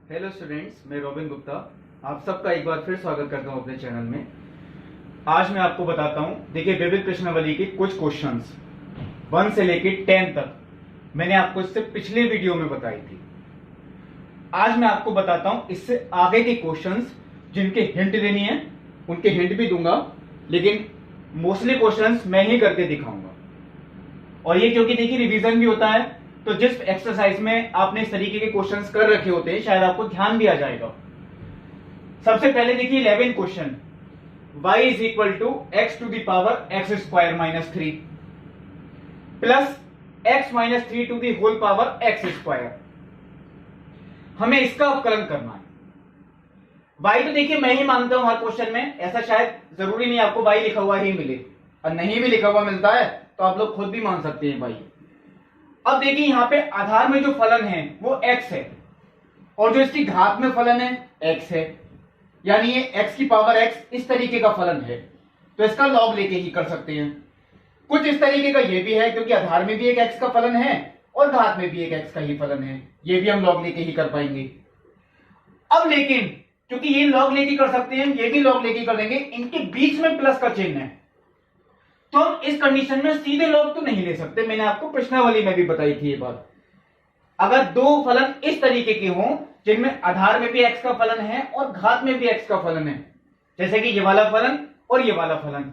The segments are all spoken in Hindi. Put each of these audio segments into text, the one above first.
हेलो स्टूडेंट्स, मैं रोबिन गुप्ता आप सबका एक बार फिर स्वागत करता हूं अपने चैनल में। आज मैं आपको बताता हूं, देखिए विविध प्रश्नावली के कुछ क्वेश्चंस 1 से लेके 10 तक मैंने आपको इससे पिछले वीडियो में बताई थी। आज मैं आपको बताता हूं इससे आगे के क्वेश्चंस जिनके हिंट देनी है, उनके हिंट भी दूंगा, लेकिन मोस्टली क्वेश्चंस मैं ही करके दिखाऊंगा। और ये क्योंकि देखिए रिवीजन भी होता है, तो जिस एक्सरसाइज में आपने इस तरीके के क्वेश्चंस कर रखे होते हैं शायद आपको ध्यान भी आ जाएगा। सबसे पहले देखिए 11 question, y is equal to x to the power x square minus 3 plus x minus 3 to the whole power x square. हमें इसका अवकलन करना है। y तो देखिए मैं ही मानता हूं हर क्वेश्चन में, ऐसा शायद जरूरी नहीं आपको y लिखा हुआ ही मिले, और नहीं भी लिखा हुआ मिलता है तो आप लोग खुद भी मान सकते हैं y। अब देखिए यहां पे आधार में जो फलन है वो x है, और जो इसकी घात में फलन है x है, यानी ये x की पावर x इस तरीके का फलन है, तो इसका लॉग लेके ही कर सकते हैं। कुछ इस तरीके का ये भी है, क्योंकि आधार में भी एक x का फलन है और घात में भी एक x का ही फलन है, ये भी हम लॉग लेके ही कर पाएंगे। अब लेकिन क्योंकि ये लॉग लेके कर सकते हैं, ये भी लॉग लेके कर देंगे, इनके बीच में प्लस का चिन्ह है, तो हम इस कंडीशन में सीधे लॉग तो नहीं ले सकते। मैंने आपको प्रश्नावली में भी बताई थी ये बात। अगर दो फलन इस तरीके के हों जिनमें आधार में भी x का फलन है और घात में भी x का फलन है, जैसे कि ये वाला फलन और ये वाला फलन,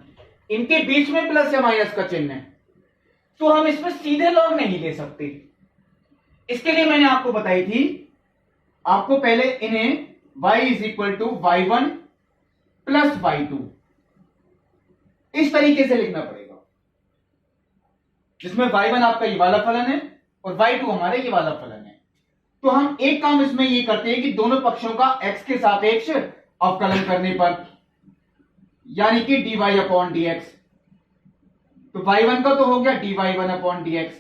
इनके बीच में प्लस या माइनस का चिन्ह है, तो हम इसमें सीधे लॉग नहीं ले सकते। इसके लिए मैंने आपको बताई थी, आपको पहले इन्हें y is equal to y1 plus y2 इस तरीके से लिखना पड़ेगा, जिसमें y1 आपका ये वाला फलन है और y2 हमारा ये वाला फलन है। तो हम एक काम इसमें ये करते हैं कि दोनों पक्षों का x के सापेक्ष अवकलन करने पर, यानी कि dy अपॉन dx, तो y1 का तो हो गया dy1 अपॉन dx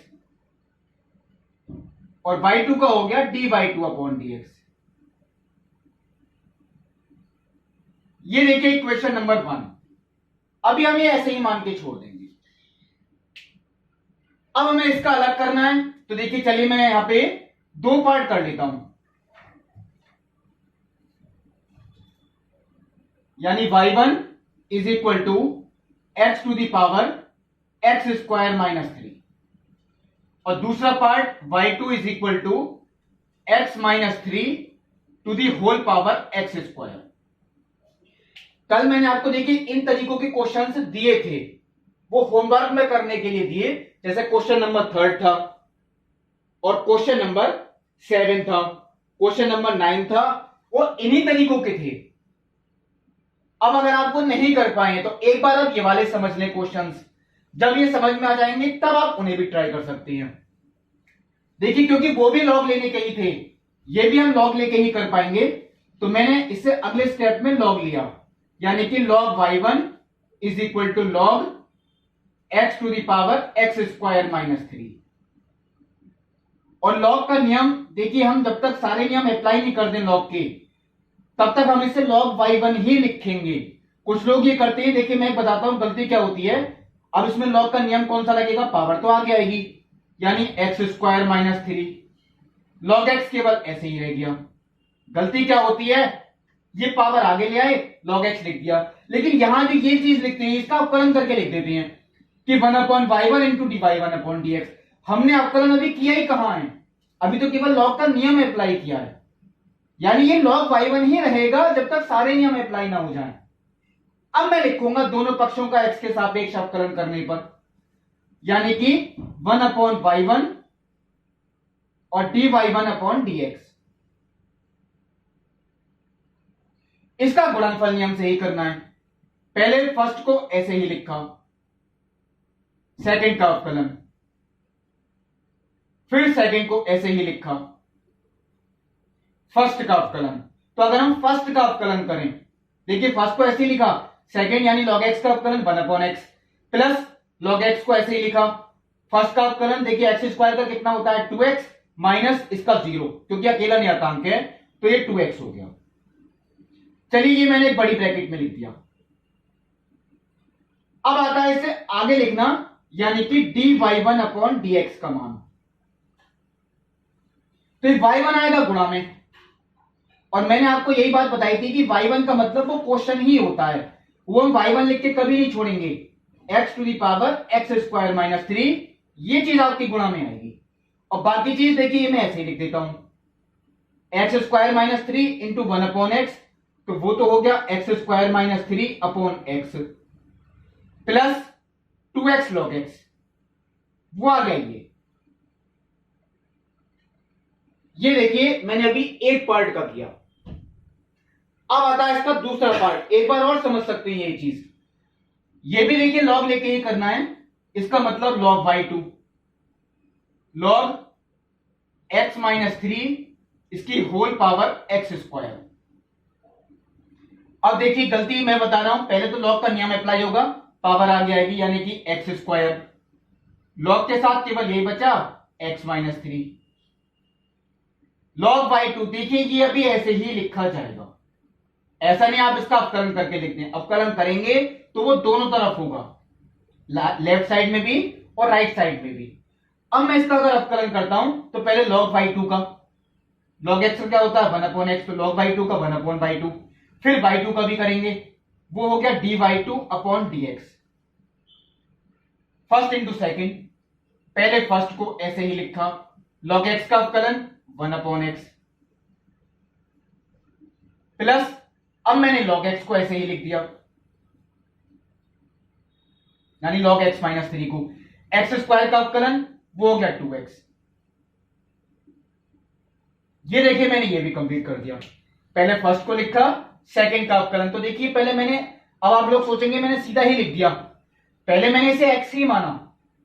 और y2 का हो गया dy2 अपॉन dx। ये देखिए इक्वेशन नंबर 1। अभी हम ये ऐसे ही मान के छोड़ देंगे। अब हमें इसका अलग करना है, तो देखिए चलिए मैं यहां पे दो पार्ट कर लेता हूं, यानी y1 is equal to x to the power x square minus 3 और दूसरा part y2 is equal to x minus 3 to the whole power x square. कल मैंने आपको देखिए इन तरीकों के क्वेश्चंस दिए थे, वो होमवर्क में करने के लिए दिए, जैसे क्वेश्चन नंबर 3 था और क्वेश्चन नंबर 7 था, क्वेश्चन नंबर 9 था, वो इन्हीं तरीकों के थे। अब अगर आपको नहीं कर पाए तो एक बार आप ये वाले समझ लें क्वेश्चंस, जब ये समझ में आ जाएंगे तब आप उन्हें भी ट्राई कर सकते हैं। देखिए क्योंकि वो भी लॉग लेने के ही थे, ये भी हम लॉग लेके ही कर पाएंगे, तो मैंने इससे अगले स्टेप में लॉग लिया, यानी कि log y1 is equal to log x to the power x square minus 3। और log का नियम देखिए, हम जब तक सारे नियम अप्लाई नहीं कर दें log के, तब तक हम इसे log y1 ही लिखेंगे। कुछ लोग ये करते हैं, देखिए मैं बताता हूं गलती क्या होती है। अब इसमें log का नियम कौन सा लगेगा, पावर तो आगे आएगी, यानी x square minus 3, log x केवल ऐसे ही रह गया। गलती क्या होती है, ये पावर आगे ले आए, log x लिख दिया, लेकिन यहां जो ये चीज लिखते हैं इसका अवकलन करके लिख देते हैं कि 1 upon y1 into dy1 upon dx। हमने अवकलन अभी किया ही कहां है, अभी तो केवल log का नियम अप्लाई किया है, यानी ये log y1 ही रहेगा जब तक सारे नियम अप्लाई ना हो जाएं। अब मैं लिखूंगा दोनों पक्षों का x के सापेक्ष अवकलन करने पर, यानी कि 1 अपॉन y1 और dy1 अपॉन dx। इसका गुणनफल नियम से ही करना है। पहले फर्स्ट को ऐसे ही लिखा, सेकंड का अवकलन, फिर सेकंड को ऐसे ही लिखा, फर्स्ट का अवकलन। तो अगर हम फर्स्ट का अवकलन करें, देखिए फर्स्ट को ऐसे ही लिखा, सेकंड यानी log x का अवकलन 1 upon x plus log x को ऐसे ही लिखा, फर्स्ट का अवकलन देखिए एक्स स्क्वायर का कितना होता है 2x माइनस इसका 0, क्योंकि अकेला नियतांक है तो ये 2x हो गया। चलिए ये मैंने एक बड़ी ब्रैकेट में लिख दिया। अब आता है इसे आगे लिखना, यानी कि dy1 अपॉन dx का मान। तो y1 आएगा गुणा में, और मैंने आपको यही बात बताई थी कि y1 का मतलब वो क्वेश्चन ही होता है, वो हम y1 लिख के कभी नहीं छोड़ेंगे। x to the power x square minus 3, ये चीज आपकी गुणा में आएगी। और बाकी चीज देखिए मैं ऐसे ही लिख देता हूं, x square minus 3 into 1 upon x, तो वो तो हो गया x square minus 3 upon x plus 2x log x, वो आ गया ये देखिए मैंने अभी एक पार्ट का किया। अब आता है इसका दूसरा पार्ट, एक बार और समझ सकते हैं ये चीज। ये भी देखिए लॉग लेके ही करना है, इसका मतलब log y2 log x minus 3 इसकी होल पावर एक्स स्क्वायर। अब देखिए गलती मैं बता रहा हूं, पहले तो लॉग का नियम अप्लाई होगा, पावर आगे आएगी यानी कि एक्स स्क्वायर, लॉग के साथ केवल यही बचा x माइनस 3 log y2। देखिए ये अभी ऐसे ही लिखा जाएगा, ऐसा नहीं आप इसका अवकलन करके लिखते हैं, अवकलन करेंगे तो वो दोनों तरफ होगा, लेफ्ट साइड में भी और राइट साइड में भी। अब मैं इसका अगर अवकलन करता हूं तो पहले log y2 का, log x का क्या होता है 1 अपॉन एक्स, तो log y2 का 1 अपॉन y2, फिर y2 का भी करेंगे, वो हो गया dy2 upon dx, first into second. पहले फर्स्ट को ऐसे ही लिखा, log x का अवकलन 1 अपॉन एक्स प्लस, अब मैंने log x को ऐसे ही लिख दिया, यानी log x माइनस 3 को, एक्स स्क्वायर का अवकलन वो हो गया 2x। ये देखिए मैंने ये भी कंप्लीट कर दिया, पहले फर्स्ट को लिखा, सेकंड का अवकलन, तो देखिए पहले मैंने, अब आप लोग सोचेंगे मैंने सीधा ही लिख दिया, पहले मैंने इसे x ही माना,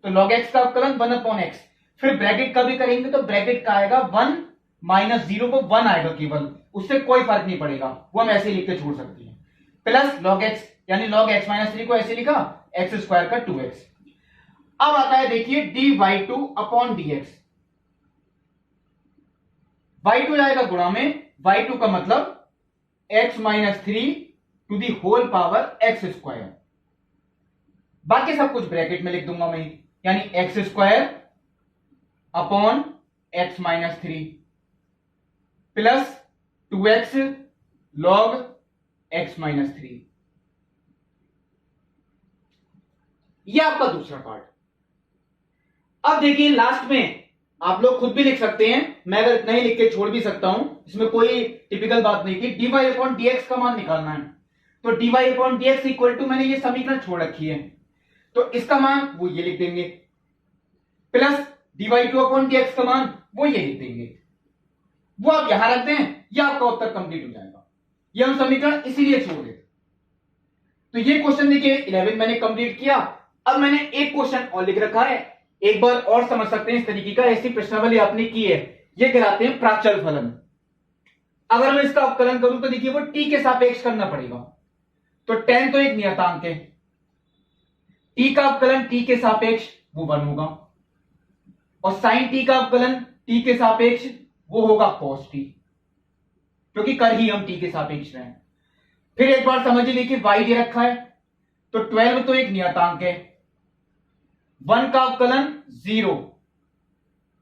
तो log x का अवकलन 1 अपॉन एक्स, फिर ब्रैकेट का भी करेंगे तो ब्रैकेट का आएगा 1 माइनस 0 को 1 आएगा केवल, उससे कोई फर्क नहीं पड़ेगा, वो हम ऐसे ही लिख के छोड़ सकते हैं, प्लस log x, यानी log x माइनस 3 को ऐसे लिखा, एक्स स्क्वायर का 2x। अब आता है देखिए dy2 अपॉन dx, y2 जाएगा गुणा में, y2 का मतलब x minus 3 to the whole power x square, बाकी सब कुछ ब्रैकेट में लिख दूंगा मैं, यानी x square upon x minus 3 plus 2x log x minus 3। यह आपका दूसरा पार्ट। अब देखिए लास्ट में आप लोग खुद भी लिख सकते हैं, मैं अगर इतना ही लिख के छोड़ भी सकता हूं, इसमें कोई टिपिकल बात नहीं थी। dy अपॉन dx का मान निकालना है, तो dy upon dx equal to, मैंने ये समीकरण छोड़ रखी है तो इसका मान वो ये लिख देंगे, प्लस dy2 अपॉन dx का मान वो ये लिख देंगे, वो आप यहां रख दें, यह आपका उत्तर कंप्लीट हो जाएगा। ये हम समीकरण इसीलिए छोड़ देते। तो ये क्वेश्चन देखिए 11 मैंने कंप्लीट किया। अब मैंने एक क्वेश्चन और लिख रखा है, एक बार और समझ सकते हैं इस तरीके का, ऐसी प्रश्नावली आपने की है, ये कहलाते हैं प्राचल फलन। अगर मैं इसका अवकलन करूं तो देखिए वो t के सापेक्ष करना पड़ेगा, तो tan तो एक नियतांक है, t का अवकलन t के सापेक्ष वो 1 होगा, और sin t का अवकलन t के सापेक्ष वो होगा cos t, क्योंकि कर ही हम t के सापेक्ष रहे हैं। फिर एक बार समझिए, देखिए y दे रखा है, तो 12 तो एक नियतांक है, 1 का अवकलन 0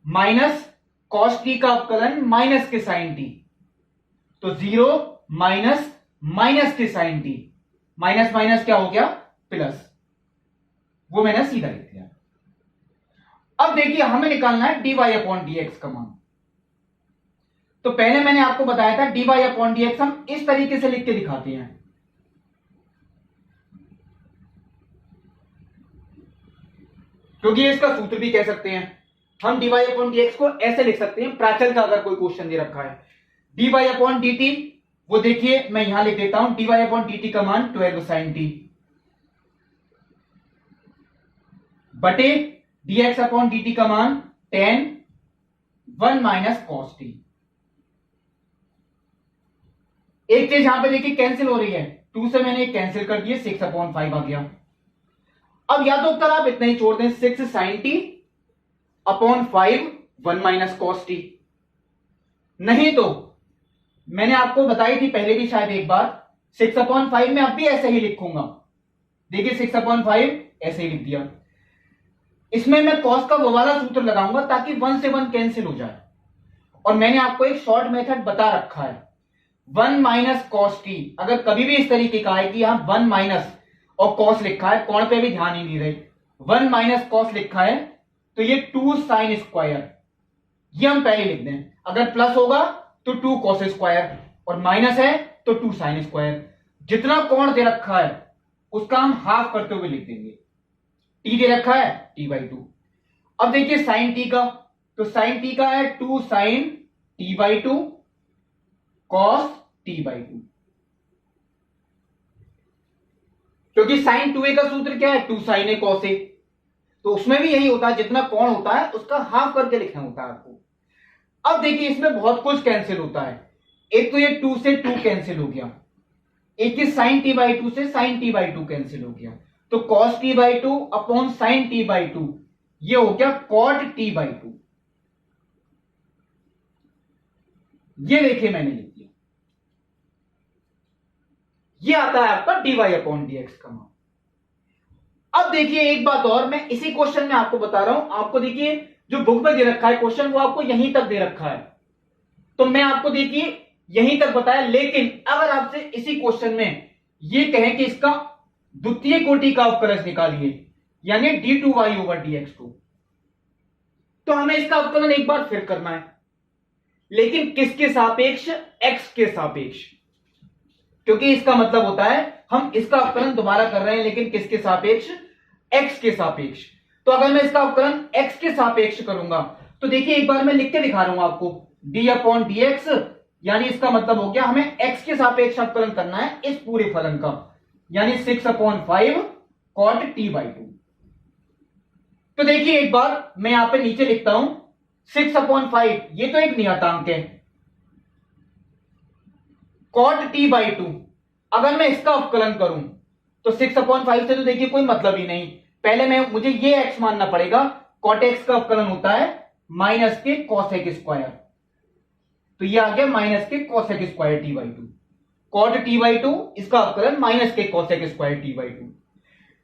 माइनस cos t का अवकलन माइनस के sin t, तो 0 माइनस माइनस के sin t, माइनस माइनस क्या हो गया प्लस, वो मैंने सीधा लिख दिया। अब देखिए हमें निकालना है dy अपॉन dx का मान। तो पहले मैंने आपको बताया था dy अपॉन dx हम इस तरीके से लिख के दिखाते हैं, क्योंकि इसका सूत्र भी कह सकते हैं हम, dy अपॉन dx को ऐसे लिख सकते हैं, प्राचल का अगर कोई क्वेश्चन दे रखा है, dy अपॉन dt, वो देखिए मैं यहां लिख देता हूं, dy अपॉन dt का मान 12 sin t बटे dx अपॉन dt का मान tan 1 माइनस cos t। एक चीज यहां पे देखिए कैंसिल हो रही है, 2 से मैंने कैंसिल कर दिया, 6 अपॉन 5 आ गया। अब या तो उत्तर आप इतना ही छोड़ दें, 6 sin t upon 5 1 minus cos t, नहीं तो मैंने आपको बताई थी पहले भी शायद एक बार, 6 अपॉन 5 में अब भी ऐसे ही लिखूंगा, देखिए 6 अपॉन 5 ऐसे ही लिख दिया, इसमें मैं cos का वो वाला सूत्र लगाऊंगा ताकि 1 से 1 कैंसिल हो जाए। और मैंने आपको एक शॉर्ट मेथड बता रखा है, 1 माइनस कॉस टी, अगर कभी भी इस तरीके का है कि यहां 1 माइनस और कॉस लिखा है, कोण पे भी ध्यान ही नहीं रहे, 1 माइनस कॉस लिखा है, तो ये 2 साइन स्क्वायर, ये हम पहले लिख दें। अगर प्लस होगा तो 2 कॉस स्क्वायर, और माइनस है तो 2 साइन स्क्वायर। जितना कोण दे रखा है उसका हम हाफ करते हुए लिख देंगे। टी दे रखा है t/2। अब देखिए साइन टी का, तो साइन टी का है 2 साइन t/2 कॉस t/2, क्योंकि साइन 2a का सूत्र क्या है, 2 साइन ए कॉस ए, तो उसमें भी यही होता है, जितना कोण होता है उसका हाफ करके लिखना होता है आपको। अब देखिए इसमें बहुत कुछ कैंसिल होता है, एक तो ये 2 से 2 कैंसिल हो गया, एक ही साइन t/2 से साइन t/2 कैंसिल हो गया, तो cos t/2 upon sine t/2, ये हो गया cot t/2। ये देखिए मैंने लिख दिया, ये आता है आपका dy/dx का मान। अब देखिए एक बात और, मैं इसी क्वेश्चन में आपको बता रहा हूं, आपको देखिए जो बुक में दे रखा है क्वेश्चन वो आपको यहीं तक दे रखा है, तो मैं आपको देखिए यहीं तक बताया, लेकिन अगर आपसे इसी क्वेश्चन में ये कहें कि इसका द्वितीय कोटि का अवकलज निकालिए, यानी d2y/dx को, तो हमें इसका अवकलन एक बार फिर करना है, लेकिन किसके सापेक्ष, x के सापेक्ष, क्योंकि इसका मतलब होता है हम इसका अवकलन दोबारा कर रहे हैं, लेकिन किसके सापेक्ष, x के सापेक्ष। तो अगर मैं इसका अवकलन x के सापेक्ष करूंगा, तो देखिए एक बार मैं लिख के दिखा रहा हूं आपको, d/dx, यानी इसका मतलब हो गया हमें x के सापेक्ष अवकलन करना है इस पूरे फलन का, यानी 6/5 cot t/2। तो देखिए एक बार मैं यहां पे नीचे लिखता हूं 6/5, ये तो एक नियतांक है, cot t/2, अगर मैं इसका अवकलन करूं तो 6/5 से तो देखिए कोई मतलब ही नहीं, पहले मुझे ये x मानना पड़ेगा, cot x का अवकलन होता है माइनस के cos x स्क्वायर, तो ये आ गया माइनस के cos x square t/2, cot t/2 इसका अवकलन माइनस के cos x square t/2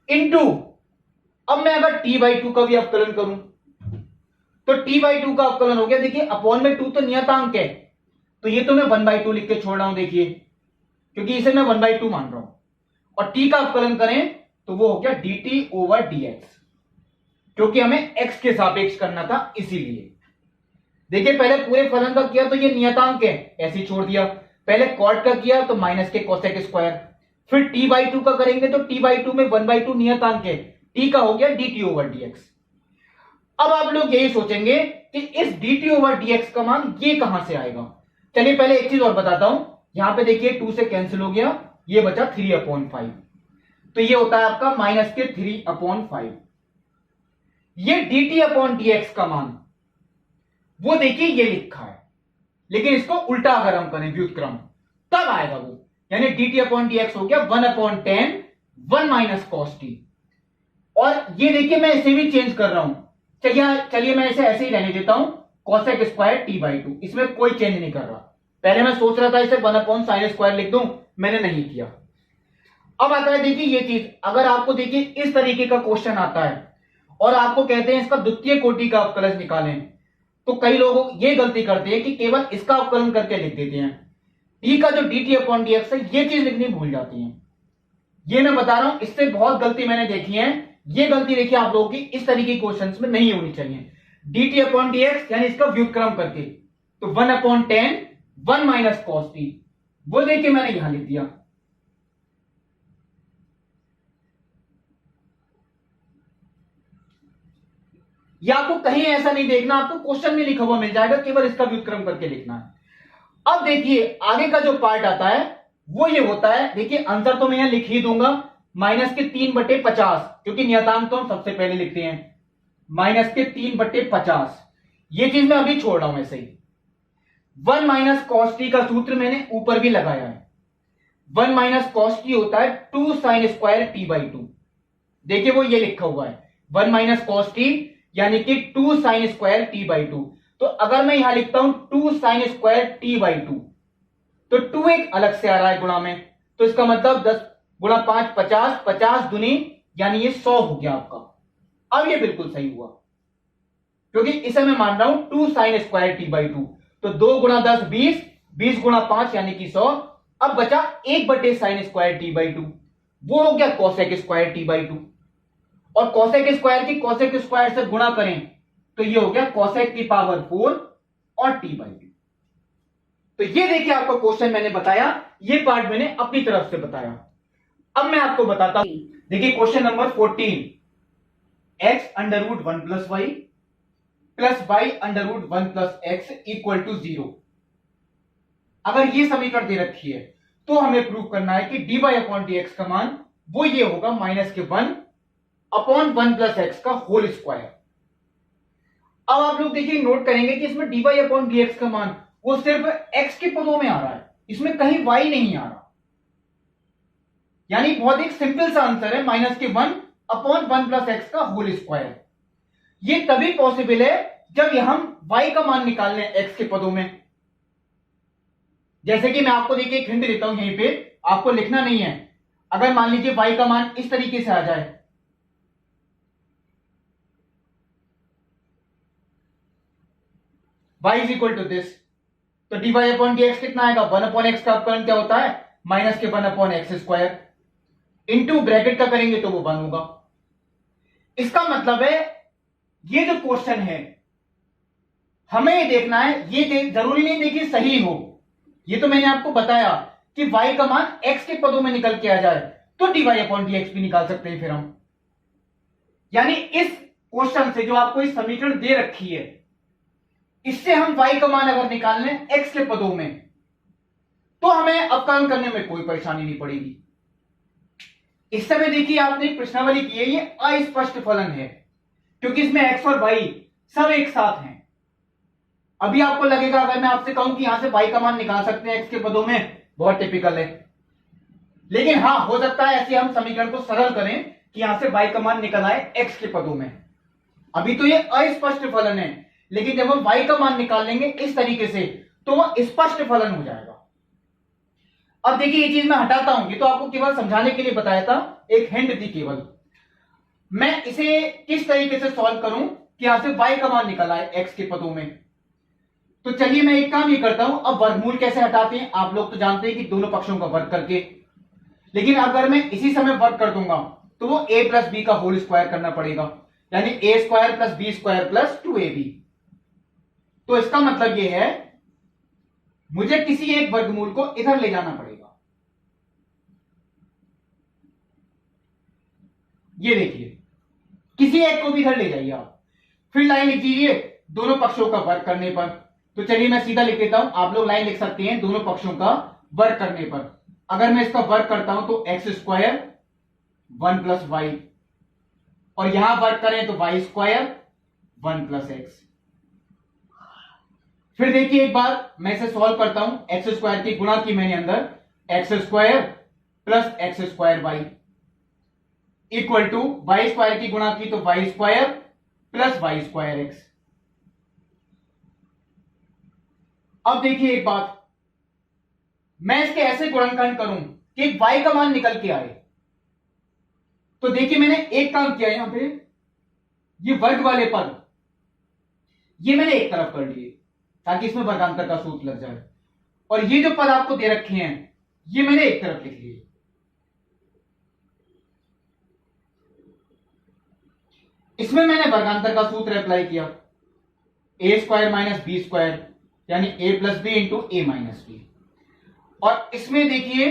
into, अब मैं अगर t/2 का भी अवकलन करूं तो t/2 का अवकलन हो गया, देखिए अपॉन में 2 तो नियतांक है, तो ये तो मैं 1/2 लिख के छोड़ रहा हूं, देखिए क्योंकि इसे मैं 1/2 मान रहा हूं, और t का अवकलन करें तो वो हो गया dt/dx, क्योंकि हमें x के सापेक्ष करना था इसीलिए। देखिए पहले पूरे फलन का किया तो ये नियतांक है, ऐसे ही छोड़ दिया, पहले cot का किया तो माइनस के cos x स्क्वायर, फिर t/2 का करेंगे तो t/2 में 1/2 नियतांक है, t का हो गया dt/dx। अब आप लोग यही सोचेंगे कि इस dt/dx का मान ये कहां से आएगा, चलिए पहले एक चीज और बताता हूं, यहां पे देखिए 2 से कैंसिल हो गया, ये बचा 3/5, तो ये होता है आपका माइनस के 3/5। ये dt/dx का मान वो देखिए ये लिखा है, लेकिन इसको उल्टा अगर हम करें व्युत्क्रम तब आएगा वो, यानी dt/dx हो गया 1/10 1 माइनस cos t, और ये देखिए मैं इसे भी चेंज कर रहा हूं, चलिए मैं इसे ऐसे ही रहने देता हूं cos x स्क्वायर t/2, इसमें कोई चेंज नहीं कर रहा, पहले मैं सोच रहा था इसे 1/sin स्क्वायर लिख दूं, मैंने नहीं किया। अब आता है देखिए ये चीज, अगर आपको देखिए इस तरीके का क्वेश्चन आता है और आपको कहते हैं इसका द्वितीय कोटि का अवकलज निकालें, तो कई लोग ये गलती करते हैं कि केवल इसका अवकलन करके लिख देते हैं, t का जो dt/dx है ये चीज लिखनी भूल जाती हैं, ये मैं बता रहा हूं, इससे बहुत गलती मैंने देखी है, ये गलती देखिए आप लोगों की इस तरीके के क्वेश्चंस में नहीं होनी चाहिए। dt/dx यानी इसका व्युत्क्रम करके, तो 1/10 1 माइनस cos t, वो देखिए मैंने यहां लिख दिया। या आपको कहीं ऐसा नहीं देखना, आपको क्वेश्चन में लिखा हुआ मिल जाएगा, केवल इसका व्युत्क्रम करके लिखना है। अब देखिए आगे का जो पार्ट आता है वो ये होता है, देखिए आंसर तो मैं यहां लिख ही दूंगा, माइनस के 3/50, क्योंकि नियतांक तो हम सबसे पहले लिखते हैं, माइनस के 3/50, ये चीज मैं अभी छोड़ रहा हूं ऐसे ही। 1 माइनस cos t का सूत्र मैंने ऊपर भी लगाया है, 1 माइनस cos t होता है 2 साइन स्क्वायर t/2, देखिए वो ये लिखा हुआ है 1 माइनस cos t यानी कि 2 साइन स्क्वायर t/2, तो अगर मैं यहां लिखता हूं 2 साइन स्क्वायर t/2, तो 2 एक अलग से आ रहा है गुणा में, तो इसका मतलब 10 गुणा 5 50, 50 दूनी यानी ये 100 हो गया आपका। अब ये बिल्कुल सही हुआ, क्योंकि इसे मैं मान रहा हूं 2 साइन स्क्वायर t/2, तो 2 गुणा 10 20, 20 गुणा 5 यानी कि 100। अब बचा 1/sin² t/2, वो हो गया cosec² t/2। और cosec² की cosec² से गुणा करें तो ये हो गया cosec की पावर 4 और t/2। तो ये देखिए आपका क्वेश्चन मैंने बताया, ये पार्ट मैंने अपनी तरफ से बताया। अब मैं आपको बताता हूं, देखिए question number 14, x√1 + y plus y√1 + x = 0। अगर ये समीकरण दे रखी है तो हमें प्रूव करना है कि dy/dx का मान वो ये होगा -1/1 + x का होल स्क्वायर। अब आप लोग देखिए नोट करेंगे कि इसमें dy/dx का मान वो सिर्फ x के पदों में आ रहा है, इसमें कहीं y नहीं आ रहा। यानी बहुत एक सिंपल सा आंसर है -1/1 + x का होल स्क्वायर। ये तभी पॉसिबल है जब हम y का मान निकाल लें x के पदों में। जैसे कि मैं आपको देखिए एक हिंट देता हूं, यहीं पे आपको लिखना नहीं है। अगर मान लीजिए y का मान इस तरीके से आ जाए, y = दिस, तो dy/dx कितना आएगा? 1/x का अपकरण क्या होता है? -1/x²। इंटू ब्रैकेट का करेंगे तो वो 1 होगा। इसका मतलब है ये जो क्वेश्चन है हमें ये देखना है, ये जरूरी नहीं देखिए सही हो, ये तो मैंने आपको बताया कि y का मान x के पदों में निकल के आ जाए तो dy/dx भी निकाल सकते हैं फिर हम। यानी इस क्वेश्चन से जो आपको इस समीकरण दे रखी है, इससे हम y का मान अगर निकाल लें x के पदों में तो हमें अवकलन करने में कोई परेशानी नहीं पड़ेगी। इस समय देखिए आपने प्रश्नावली की है, ये अस्पष्ट फलन है क्योंकि इसमें x और y सब एक साथ हैं। अभी आपको लगेगा अगर मैं आपसे कहूं कि यहां से y का मान निकाल सकते हैं x के पदों में, बहुत टिपिकल है। लेकिन हां, हो सकता है ऐसे हम समीकरण को सरल करें कि यहां से y का मान निकल आए x के पदों में। अभी तो ये अस्पष्ट फलन है, लेकिन जब हम y का मान निकाल लेंगे इस तरीके से तो वह स्पष्ट फलन हो जाएगा। अब देखिए ये चीज मैं हटाता हूं, ये तो आपको केवल समझाने के लिए बताया था, एक हिंट थी केवल। मैं इसे किस तरीके से सॉल्व करूं कि यहां से y का मान निकल आए x के पदों में। तो चलिए मैं एक काम ये करता हूं, अब वर्गमूल कैसे हटाते हैं आप लोग तो जानते हैं कि दोनों पक्षों का वर्ग करके। लेकिन अगर मैं इसी समय वर्ग कर दूंगा तो वो a + b का होल स्क्वायर करना पड़ेगा, यानी a² + b² + 2ab। तो इसका मतलब ये है मुझे किसी एक वर्गमूल को इधर ले जाना पड़ेगा। ये देखिए किसी एक को भी इधर ले जाइए आप, फिर लाइन लिख दीजिए दोनों पक्षों का वर्ग करने पर। तो चलिए मैं सीधा लिख देता हूं, आप लोग लाइन लिख सकते हैं दोनों पक्षों का वर्ग करने पर। अगर मैं इसका वर्ग करता हूं तो x² 1 + y, और यहां वर्ग करें तो y² 1 + x। फिर देखिए एक बार मैं इसे सॉल्व करता हूं, x² की गुणा की मैंने अंदर, x² + x²y equal to y² की गुणा की तो y² + y²x। अब देखिए एक बात, मैं इसके ऐसे गुणनखंड करूं कि y का मान निकल के आए। तो देखिए मैंने एक काम किया, यहां पे ये वर्ग वाले पद ये मैंने एक तरफ कर लिए ताकि इसमें वर्गांतर का सूत्र लग जाए, और ये जो पद आपको दे रखे हैं ये मैंने एक तरफ लिख लिए। इसमें मैंने वर्गांतर का सूत्र अप्लाई किया, a² - b² यानी a + b × a - b। और इसमें देखिए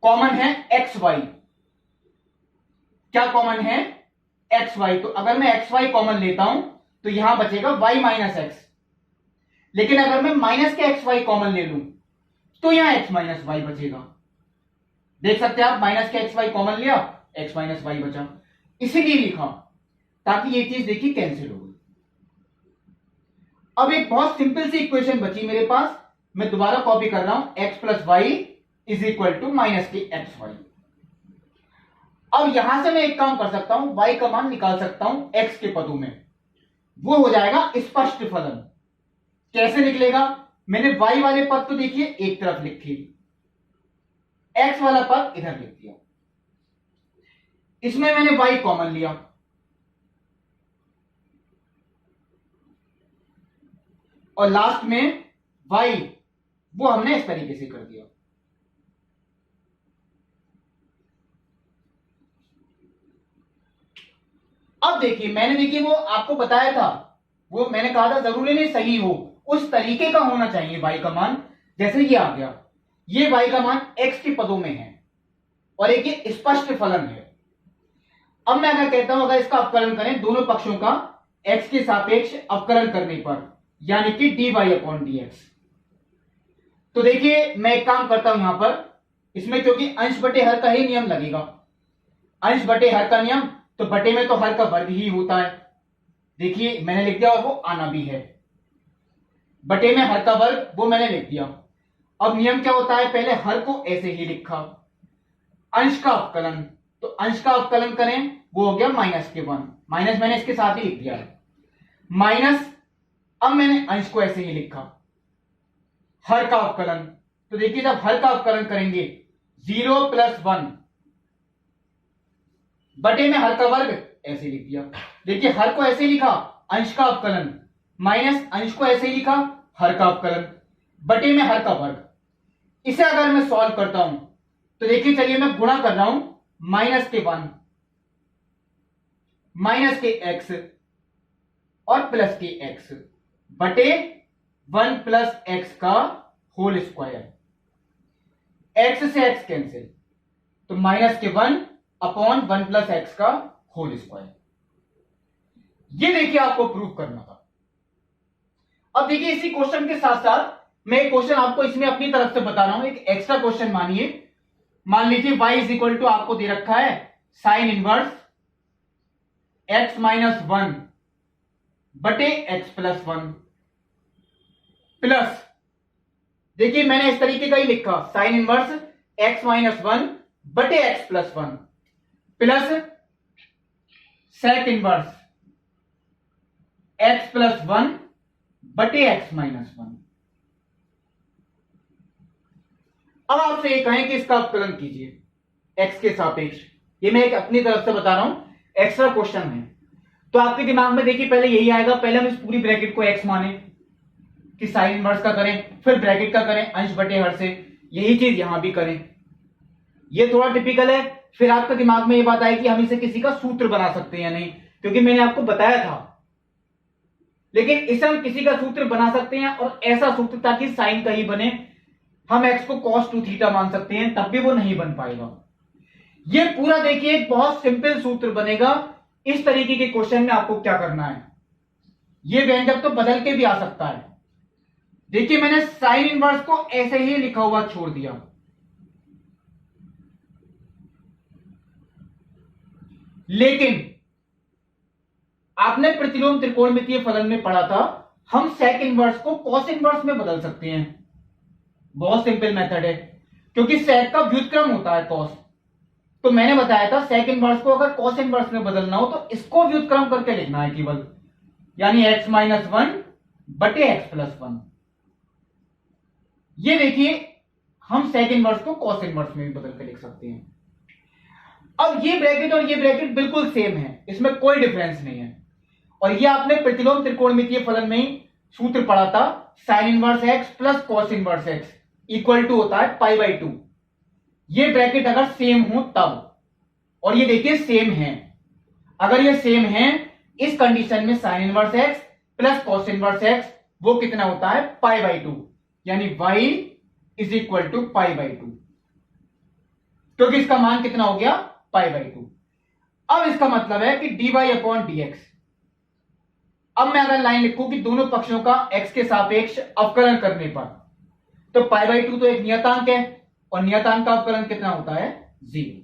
कॉमन है xy, क्या कॉमन है? xy। तो अगर मैं xy कॉमन लेता हूं तो यहां बचेगा y - x। लेकिन अगर मैं माइनस के xy कॉमन ले लूं तो यहां x - y बचेगा। देख सकते हैं आप, माइनस के xy कॉमन लिया, x - y बचा, इसीलिए लिखा ताकि ये चीज देखिए कैंसिल हो गई। अब एक बहुत सिंपल सी इक्वेशन बची मेरे पास, मैं दोबारा कॉपी कर रहा हूं, x + y = -xy। अब यहां से मैं एक काम कर सकता हूं, y का मान निकाल सकता हूं x के पदों में, वो हो जाएगा स्पष्ट फलन। कैसे निकलेगा? मैंने y वाले पद तो देखिए एक तरफ लिखे, x वाला पद इधर लिख दिया, इसमें मैंने y कॉमन लिया, और लास्ट में y वो हमने इस तरीके से कर दिया। अब देखिए मैंने वो आपको बताया था, वो मैंने कहा था जरूरी नहीं सही हो, उस तरीके का होना चाहिए y का मान। जैसे ये आ गया, ये y का मान x के पदों में है और एक ये स्पष्ट फलन है। अब मैं अगर कहता हूं अगर इसका अवकलन करें दोनों पक्षों का x के सापेक्ष अवकलन करने पर, यानी कि dy/dx, तो देखिए मैं एक काम करता हूं यहां पर, इसमें क्योंकि अंश बटे हर का ही नियम लगेगा, अंश बटे हर का नियम, तो बटे में तो हर का वर्ग ही होता है। देखिए मैंने लिख दिया और वो आना भी है, बटे में हर का वर्ग वो मैंने लिख दिया। अब नियम क्या होता है, पहले हर को ऐसे ही लिखा, अंश का अवकलन, तो अंश का अवकलन करें वो हो गया -1, माइनस मैंने इसके साथ ही लिख दिया है माइनस। अब मैंने अंश को ऐसे ही लिखा, हर का अवकलन, तो देखिए जब हर का अवकलन करेंगे 0 + 1 बटे में हर का वर्ग ऐसे लिख दिया। देखिए हर को ऐसे लिखा अंश का अवकलन, माइनस अंश को ऐसे ही लिखा हर का अवकलन, बटे में हर का वर्ग। इसे अगर मैं सॉल्व करता हूं तो देखिए चलिए मैं गुणा कर रहा हूं, -1 माइनस के x और प्लस के x बटे 1 + x का होल स्क्वायर, x से x कैंसिल, तो -1/1 + x का होल स्क्वायर। ये देखिए आपको प्रूव करना था। अब देखिए इसी क्वेश्चन के साथ साथ मैं एक क्वेश्चन आपको इसमें अपनी तरफ से बता रहा हूं, एक एक्स्ट्रा क्वेश्चन मानिए। मान लीजिए y = आपको दे रखा है sin इनवर्स x - 1 बटे x + 1 प्लस, देखिए मैंने इस तरीके का ही लिखा sin इनवर्स x - 1 बटे x + 1 plus sec inverse x + 1 बटे x - 1। अब आपसे ये कहें कि इसका अवकलन कीजिए x के सापेक्ष, ये मैं एक अपनी तरफ से बता रहा हूं, एक्स्ट्रा क्वेश्चन है, तो आपके दिमाग में देखिए पहले यही आएगा, पहले हम इस पूरी ब्रैकेट को x माने कि साइन इनवर्स का करें, फिर ब्रैकेट का करें अंश बटे हर से, यही चीज यहां भी करें। ये थोड़ा टिपिकल है। फिर आपके दिमाग में ये बात आएगी हम इसे किसी का सूत्र बना सकते हैं या नहीं, क्योंकि मैंने आपको बताया था, लेकिन इसे हम किसी का सूत्र बना सकते हैं और ऐसा सूत्र ताकि साइन का ही बने। हम x को cos 2θ मान सकते हैं, तब भी वो नहीं बन पाएगा। ये पूरा देखिए एक बहुत सिंपल सूत्र बनेगा। इस तरीके के क्वेश्चन में आपको क्या करना है, ये व्यंजक तो बदल के भी आ सकता है। देखिए मैंने साइन इनवर्स को ऐसे ही लिखा हुआ छोड़ दिया, लेकिन आपने प्रतिलोम त्रिकोणमितीय फलन में पढ़ा था हम सेक इनवर्स को कॉस इनवर्स में बदल सकते हैं। बहुत सिंपल मेथड है, क्योंकि सेक का व्युत्क्रम होता है कॉस, तो मैंने बताया था सेक इनवर्स को अगर कॉस इनवर्स में बदलना हो तो इसको व्युत्क्रम करके लिखना है केवल, यानी x - 1 बटे x + 1। ये देखिए हम सेक इनवर्स को कॉस इनवर्स में भी बदल के लिख सकते हैं। अब ये ब्रैकेट और ये ब्रैकेट बिल्कुल सेम है, इसमें कोई डिफरेंस नहीं है। और ये आपने प्रतिलोम त्रिकोणमितीय फलन में ही सूत्र पढ़ा था, sine inverse x plus cos inverse x equal to होता है π/2। ये ब्रैकेट अगर सेम हो तब, और ये देखिए सेम है, अगर ये सेम है इस कंडीशन में sign inverse x plus cos inverse x वो कितना होता है π/2, यानी y = π/2, क्योंकि इसका मान कितना हो गया π/2। अब इसका मतलब है कि dy/dx, अब मैं अगर लाइन लिखूं कि दोनों पक्षों का x के सापेक्ष अवकलन करने पर, तो π/2 तो एक नियतांक है और नियतांक का अवकलन कितना होता है 0।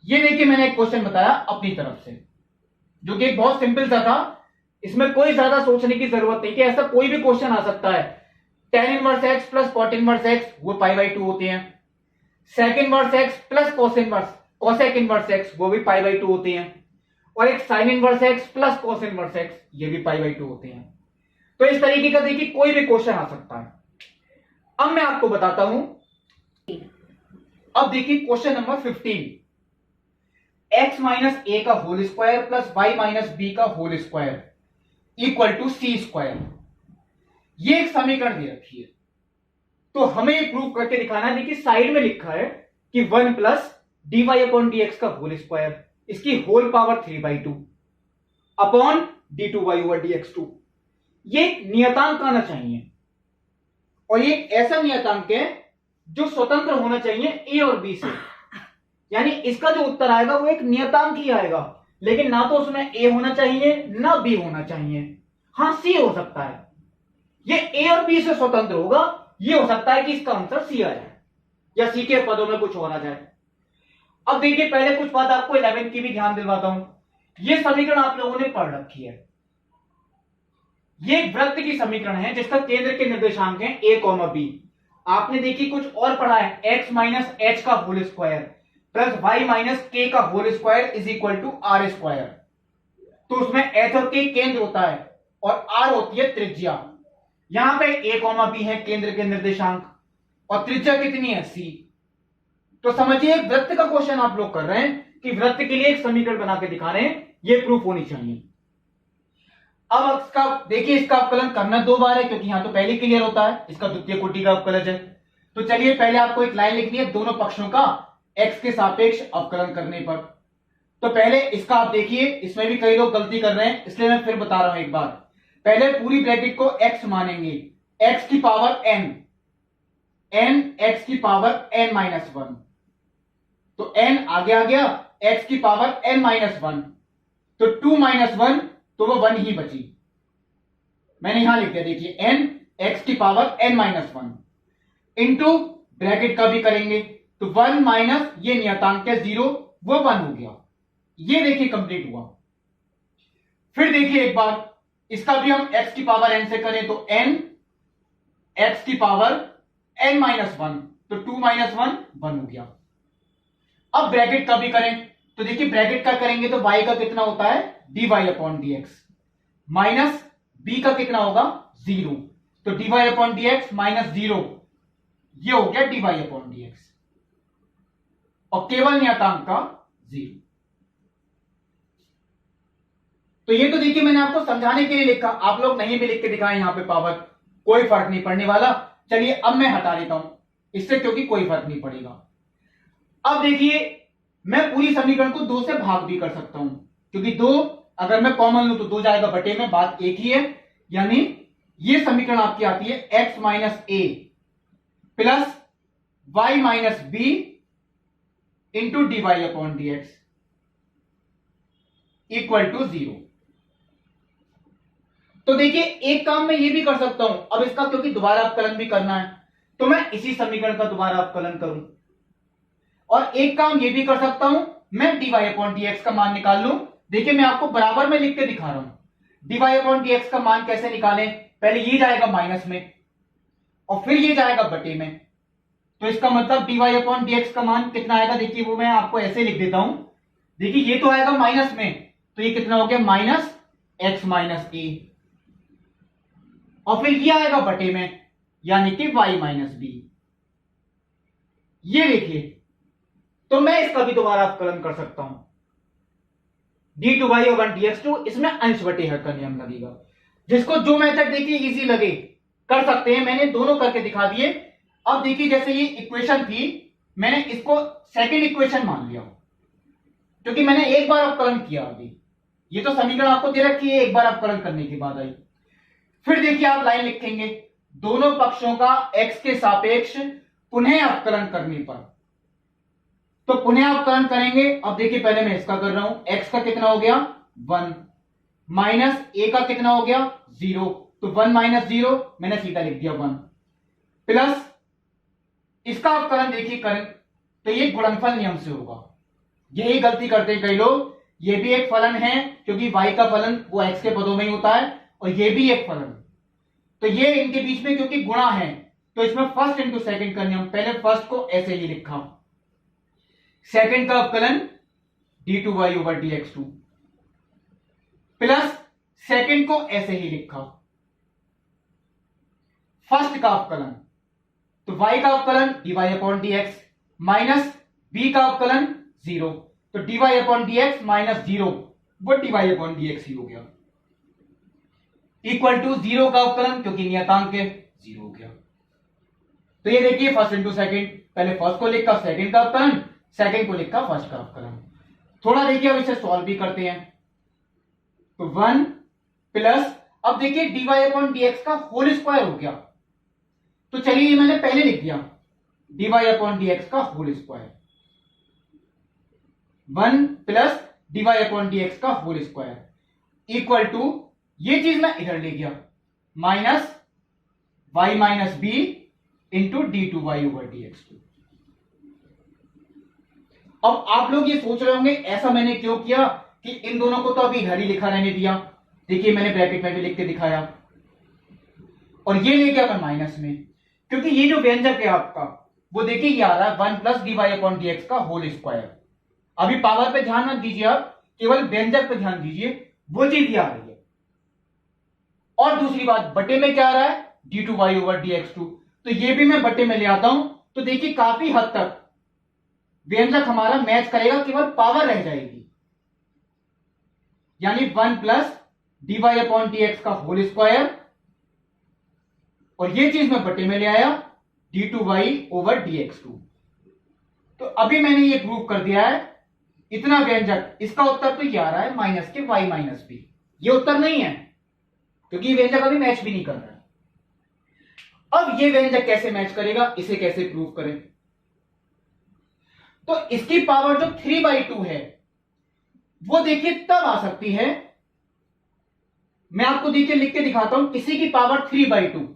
ये देखिए मैंने एक क्वेश्चन बताया अपनी तरफ से, जो कि बहुत सिंपल सा था, इसमें कोई ज्यादा सोचने की जरूरत नहीं कि ऐसा कोई भी क्वेश्चन आ सकता है। tan inverse x plus cot inverse x वो π/2 होते हैं, sec inverse x plus cosec inverse x वो भी π/2 होते हैं, और एक sin inverse x plus cos inverse x ये भी π/2 होते हैं। तो इस तरीके का देखिए कोई भी क्वेश्चन आ सकता है। अब मैं आपको बताता हूं, अब देखिए क्वेश्चन नंबर 15, x - a का whole square plus y - b का whole square equal to c square. ये एक समीकरण दे रखी है, तो हमें ये प्रूव करके दिखाना है। देखिए साइड में लिखा है कि 1 प्लस dy अपॉन dx का होल स्क्वायर, इसकी whole power 3/2 upon d2y over dx2। ये नियतांक आना चाहिए और ये ऐसा नियतांक है जो स्वतंत्र होना चाहिए ए और बी से, यानी इसका जो उत्तर आएगा वो एक नियतांक ही आएगा, लेकिन ना तो उसमें ए होना चाहिए ना बी होना चाहिए। हां सी हो सकता है, ये ए और बी से स्वतंत्र होगा। ये हो सकता है कि इसका आंसर सी आ जाए या सी के पदों में कुछ और आ जाए। अब देखिए पहले कुछ बात आपको 11 की भी ध्यान दिलवाता हूं। ये समीकरण आप लोगों ने पढ़ रखी है। ये एक वृत्त की समीकरण है जिसका केंद्र के निर्देशांक है a, b। आपने देखिए कुछ और पढ़ा है, x माइनस एच का whole square plus y minus k का whole square is equal to r square. तो उसमें एच और के केंद्र होता है और आर होती है त्रिज्या। यहां पे a, b है केंद्र के निर्देशांक और त्रिज्या कितनी है c। तो समझिए एक वृत्त का क्वेश्चन आप लोग कर रहे हैं कि वृत्त के लिए एक समीकरण बना के दिखा रहे हैं, ये प्रूफ होनी चाहिए। अब इसका देखिए, इसका अवकलन करना 2 बार है क्योंकि यहां तो पहले क्लियर होता है, इसका द्वितीय कोटि का अवकलज है। तो चलिए पहले आपको एक लाइन लिखनी है दोनों पक्षों का x के सापेक्ष अवकलन करने पर। तो पहले इसका आप देखिए, इसमें भी कई लोग गलती कर रहे हैं, इसलिए मैं फिर बता रहा हूं एक बार। पहले पूरी ब्रैकेट को x मानेंगे, x की पावर n, x की पावर n माइनस 1। तो n आगे आ गया, x की पावर n माइनस 1, तो 2 माइनस 1 तो वो 1 ही बची। मैंने यहां लिख दिया, देखिए n x की power n minus 1 into bracket का भी करेंगे तो 1 माइनस ये नियतांक है 0, वो 1 हो गया। ये देखिए कंप्लीट हुआ। फिर देखिए एक बार इसका भी हम x की पावर n से करें तो n x की पावर n माइनस 1, तो 2 माइनस 1 1 हो गया। अब ब्रैकेट का भी करें तो देखिए ब्रैकेट का करेंगे तो y का कितना होता है dy upon dx minus b का कितना होगा 0, तो dy अपॉन dx माइनस 0, ये हो गया dy अपॉन dx और केवल नियतांक का 0। तो ये तो देखिए मैंने आपको समझाने के लिए लिखा, आप लोग नहीं भी लिख के दिखाएं यहां पे पावर, कोई फर्क नहीं पड़ने वाला। चलिए अब मैं हटा देता हूं इससे क्योंकि कोई फर्क नहीं पड़ेगा। अब देखिए मैं पूरी समीकरण को 2 से भाग भी कर सकता हूं क्योंकि 2 अगर मैं कॉमन लूं तो 2 जाएगा बटे में, बात एक ही है। यानी ये समीकरण आपकी आती है x minus a plus y minus b into d Y upon D x equal to 0। तो देखिए एक काम मैं ये भी कर सकता हूं, अब इसका क्योंकि दोबारा अवकलन भी करना है तो मैं इसी समीकरण का दोबारा अवकलन करूं, और एक काम ये भी कर सकता हूं मैं dy अपॉन dx का मान निकाल लूं। देखिए मैं आपको बराबर में लिख के दिखा रहा हूं। dy अपॉन dx का मान कैसे निकालें, पहले ये जाएगा माइनस में और फिर ये जाएगा बटे में, तो इसका मतलब dy अपॉन dx का मान कितना आएगा, देखिए वो मैं आपको ऐसे लिख देता हूं। देखिए ये तो आएगा माइनस में, तो ये कितना हो गया माइनस x माइनस ए, और फिर ये आएगा बटे में यानी कि y माइनस बी। ये देखिए तो मैं इसका भी दोबारा अवकलन कर सकता हूं d2y ओवर dx2, इसमें अंश बटे हर का नियम लगेगा। जिसको जो मेथड देखिए इजी लगे कर सकते हैं, मैंने दोनों करके दिखा दिए। अब देखिए जैसे ये इक्वेशन थी, मैंने इसको सेकंड इक्वेशन मान लिया क्योंकि मैंने एक बार अवकलन किया। अभी ये तो समीकरण आपको दे रखी है, एक बार अवकलन करने के बाद आई। फिर देखिए आप लाइन लिखेंगे दोनों पक्षों का x के सापेक्ष पुनः अवकलन करने पर, तो पुनः अवकलन करेंगे। अब देखिए पहले मैं इसका कर रहा हूं, x का कितना हो गया 1 माइनस a का कितना हो गया 0, तो 1 माइनस 0 मैंने सीधा लिख दिया 1 प्लस इसका अवकलन देखिए करें तो ये गुणनफल नियम से होगा। यही गलती करते हैं कई लोग, ये भी एक फलन है क्योंकि y का फलन वो x के पदों में ही होता है और ये भी एक फलन, तो ये इनके बीच में क्योंकि गुणा है तो इसमें फर्स्ट इंटू सेकंड का नियम, पहले फर्स्ट को ऐसे ही लिखा, सेकंड का अवकलन d2y over dx2 plus second को ऐसे ही लिखा, फर्स्ट का अवकलन तो y का अवकलन dy upon dx minus b का अवकलन 0, तो dy अपॉन dx माइनस 0 वो dy अपॉन dx ही हो गया इक्वल टू 0 का अवकलन क्योंकि नियतांक है 0 हो गया। तो ये देखिए फर्स्ट इंटू सेकंड, पहले फर्स्ट को लिखा सेकंड का अवकलन, सेकंड को लिखा फर्स्ट का अवकलन। थोड़ा देखिए अब इसे सॉल्व भी करते हैं। तो 1 प्लस, अब देखिए dy अपॉन dx का होल स्क्वायर हो गया, तो चलिए ये मैंने पहले लिख दिया dy अपॉन dx का whole square, 1 plus dy upon dx का होल स्क्वायर इक्वल टू, ये चीज मैं इधर ले गया, minus y minus b into d two Y over D x two. अब आप लोग ये सोच रहे होंगे ऐसा मैंने क्यों किया कि इन दोनों को तो अभी इधर ही लिखा रहने दिया। देखिए मैंने ब्रैकेट में भी लिख के दिखाया, और ये ले गया माइनस में, क्योंकि ये जो व्यंजक है आपका वो देखिए ये आ रहा है 1 plus D Y upon D x का होल स्क्वायर। अभी पावर पे ध्यान मत दीजिए, आप केवल व्यंजक पे ध्यान दीजिए, वो चीज ये आ रही है। और दूसरी बात, बटे में क्या आ रहा है d two Y over D x two, तो ये भी मैं बटे में ले आता हूं, तो देखिए काफी हद तक व्यंजक हमारा मैच करेगा, केवल पावर रह जाएगी, यानी 1 plus D Y upon D x का होल स्क्वायर, और ये चीज मैं बटे में ले आया d two Y over D x two. तो अभी मैंने ये प्रूव कर दिया है इतना व्यंजक, इसका उत्तर तो ये आ रहा है माइनस के y माइनस बी। ये उत्तर नहीं है क्योंकि व्यंजक अभी मैच भी नहीं कर रहा है। अब ये व्यंजक कैसे मैच करेगा, इसे कैसे प्रूव करें? तो इसकी पावर जो 3/2 है वो देखिए तब आ सकती है, मैं आपको देखिए लिख के दिखाता हूं, किसी की पावर 3/2।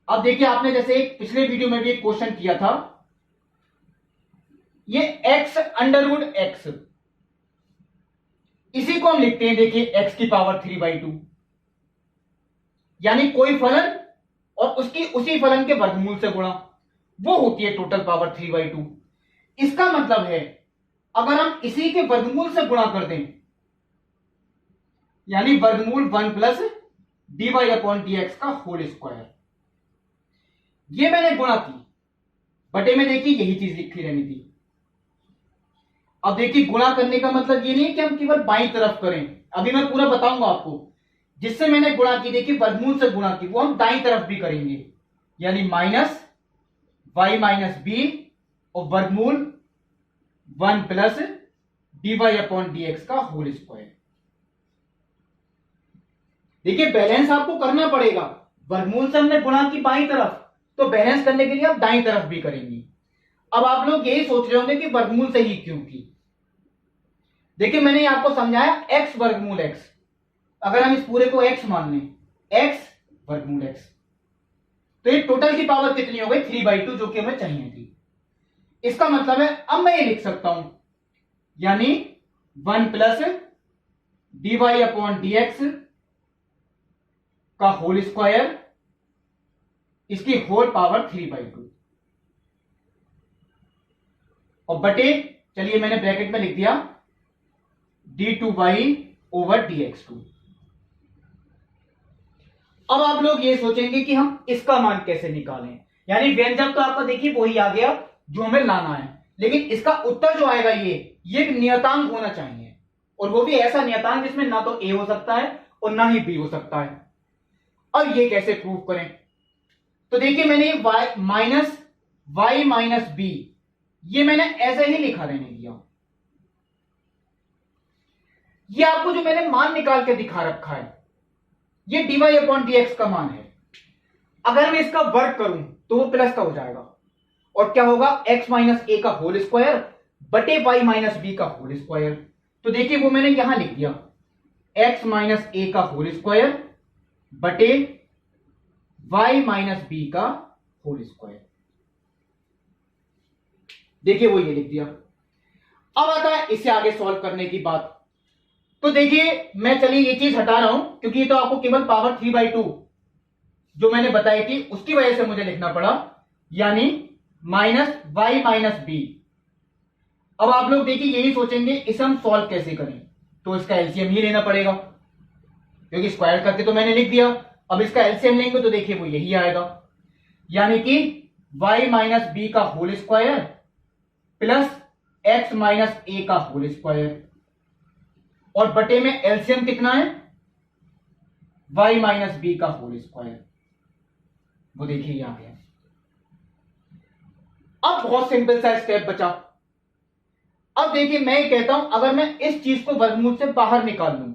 अब देखिए आपने जैसे एक पिछले वीडियो में भी एक क्वेश्चन किया था, ये x अंडर रूट एक्स, इसी को हम लिखते हैं देखिए x की पावर 3/2, यानी कोई फलन और उसकी उसी फलन के वर्गमूल से गुणा, वो होती है टोटल पावर 3/2। इसका मतलब है अगर हम इसी के वर्गमूल से गुणा कर दें, यानी वर्गमूल 1 plus D Y upon D x का होल स्क्वायर, ये मैंने गुणा की, बटे में देखिए यही चीज लिखी रहनी थी। अब देखिए गुणा करने का मतलब ये नहीं है कि हम केवल बाईं तरफ करें, अभी मैं पूरा बताऊंगा आपको। जिससे मैंने गुणा की, देखिए वर्गमूल से गुणा की, वो हम दाईं तरफ भी करेंगे, यानी माइनस वाई माइनस बी और वर्गमूल 1 plus D Y upon D x का होल स्क्वायर। देखिए बैलेंस आपको करना पड़ेगा, वर्गमूल से हमने गुणा की बाईं तरफ, तो बैलेंस करने के लिए आप दाईं तरफ भी करेंगे। अब आप लोग यही सोच रहे होंगे कि वर्गमूल से ही क्यों की। देखिए मैंने आपको समझाया x वर्गमूल x, अगर हम इस पूरे को x मान लें, x वर्गमूल x, तो ये टोटल की पावर कितनी हो गई 3/2, जो कि हमें चाहिए थी। इसका मतलब है अब मैं ये लिख सकता हूं, यानी 1 plus D Y upon D x का होल स्क्वायर, इसकी होल पावर 3/2, और बटे, चलिए मैंने ब्रैकेट में लिख दिया D two Y over D x two. अब आप लोग ये सोचेंगे कि हम इसका मान कैसे निकालें, यानी व्यंजक तो आपका देखिए वही आ गया जो हमें लाना है, लेकिन इसका उत्तर जो आएगा ये एक नियतांक होना चाहिए, और वो भी ऐसा नियतांक जिसमें ना तो a हो सकता है और ना ही b हो सकता है। अब ये कैसे प्रूव करें? तो देखिए मैंने y माइनस बी, ये मैंने ऐसे ही लिखा रहने दिया। ये आपको जो मैंने मान निकाल के दिखा रखा है, ये dy अपॉन dx का मान है। अगर मैं इसका वर्ग करूं तो वो प्लस का हो जाएगा, और क्या होगा x माइनस ए का होल स्क्वायर बटे y माइनस बी का होल स्क्वायर। तो देखिए वो मैंने यहां लिख दिया x माइनस ए का होल स्क्वायर बटे y माइनस बी का होल स्क्वायर। देखिए वो ये लिख दिया। अब आता है इससे आगे सॉल्व करने की बात। तो देखिए मैं चलिए ये चीज हटा रहा हूं, क्योंकि ये तो आपको केवल पावर 3/2 जो मैंने बताई थी उसकी वजह से मुझे लिखना पड़ा, यानी माइनस वाई माइनस बी। अब आप लोग देखिए यही सोचेंगे इसे हम सॉल्व कैसे करें, तो इसका एलसीएम ही लेना पड़ेगा, क्योंकि स्क्वायर करके तो मैंने लिख दिया। अब इसका एलसीएम लेंगे तो देखिए वो यही आएगा, यानी कि y माइनस बी का whole square plus x minus A का होल स्क्वायर, और बटे में एलसीएम कितना है y माइनस बी का होल स्क्वायर, वो देखिए यहां गया। अब बहुत सिंपल सा स्टेप बचा। अब देखिए मैं ये कहता हूं अगर मैं इस चीज को वर्गमूल से बाहर निकाल लूं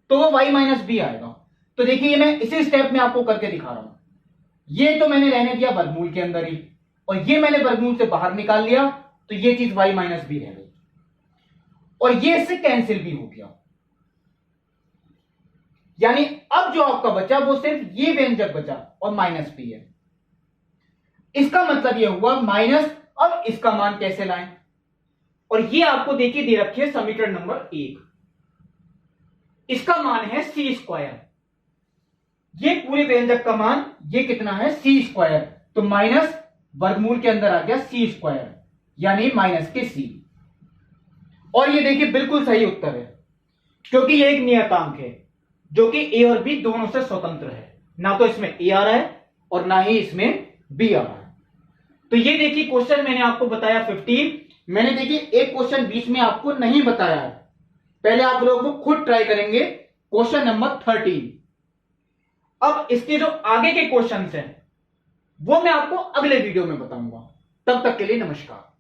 तो वो y माइनस बी आएगा। तो देखिए मैं इसी स्टेप में आपको करके दिखा रहा हूं। ये तो मैंने रहने दिया वर्गमूल के अंदर ही, और ये मैंने वर्गमूल से बाहर निकाल लिया, तो ये चीज y माइनस बी रह गई और ये इससे कैंसिल भी हो गया। यानी अब जो आपका बचा वो सिर्फ ये व्यंजक बचा और माइनस बी है। इसका मतलब ये हुआ माइनस, अब इसका मान कैसे लाएं? और ये आपको देखिए दे रखी है समीकरण नंबर 1। इसका मान है सी स्क्वायर। ये पूरे व्यंजक का मान ये कितना है? सी स्क्वायर। तो माइनस वर्गमूल के अंदर आ गया सी स्क्वायर, यानी माइनस के सी। और ये देखिए बिल्कुल सही उत्तर है, क्योंकि ये एक नियतांक है जो कि ए और बी दोनों से स्वतंत्र है। ना तो इसमें ए आ रहा है और ना ही इसमें बी आ रहा है। तो ये देखिए क्वेश्चन मैंने आपको बताया 15। मैंने देखिए एक क्वेश्चन बीच में आपको नहीं बताया है, पहले आप लोग वो खुद ट्राई करेंगे। Question number 13। अब इसके जो आगे के क्वेश्चंस हैं वो मैं आपको अगले वीडियो में बताऊंगा। तब तक के लिए नमस्कार।